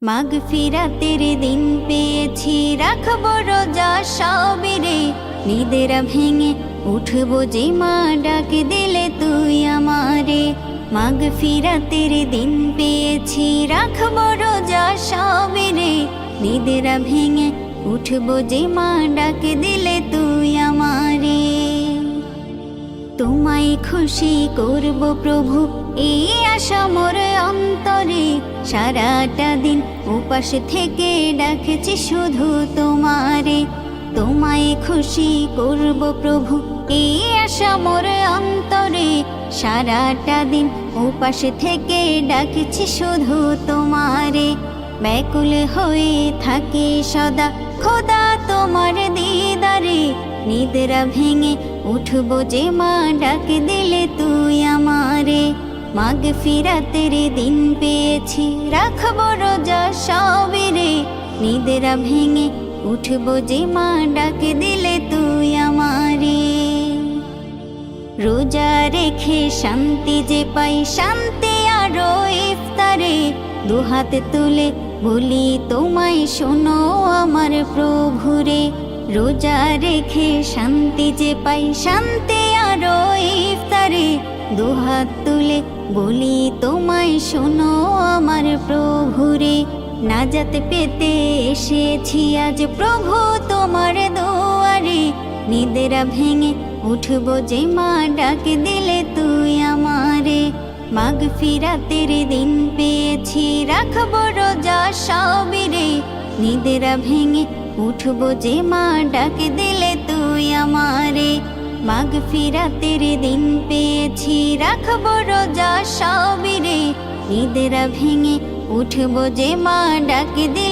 মাগফিরাতের দিন পেয়েছি, রাখবো রোজা সবিরে। নিদেরা ভেঙে উঠবো যে মা ডাক দিলে তুই আমারে। মাগফিরাতের দিন পেয়েছি, রাখবো রোজা সবিরে। নিদেরা ভেঙে উঠবো যে মা ডাক দিলে তুই আমারে। তোমায় খুশি করব প্রভু, এই আশা মোর অন্তরে। সারাটা দিন উপাস থেকে ডাকছি শুধু তোমারে। তোমায় খুশি করব প্রভু, এই আশা মোর অন্তরে। সারাটা দিন উপাস থেকে ডাকছি শুধু তোমারে। ব্যাকুল হয়ে থাকি সদা খোদা তোমার দিদারে। নিদ্রা ভেঙে উঠবো যে মা ডাক দিলে তুই আমারে। মাগফিরাতের দিন পেয়েছি, রাখবো রোজা সবিরে। নিদ্রা ভেঙে উঠবো যে মা ডাক দিলে তুই আমারে। রোজা রেখে শান্তি যে পাই, শান্তি আরো ইফতারে। দুহাত তুলে বলি তোমায় শোনো আমার প্রভুরে। রোজা রেখে শান্তি যে পাই, শান্তি আরো ইফতারে। দুহাত তুলে বলি তোমায় শোনো আমার প্রভুরে। নাজাত পেতে এসেছি আজ প্রভু তোমার দুয়ারে। নিদেরা ভেঙে উঠবো যে মা ডাক দিলে তুই আমারে। মাগফিরাতের দিন পেয়েছি, রাখবো রোজা সবিরে। নিদেরা ভেঙে উঠবো যে মা ডাক দিলে তুই আমারে। মাগফিরাতের দিন পেয়েছি, রাখবো রোজা সবিরে। নিদেরা ভেঙে উঠবো যে মা ডাক দিলে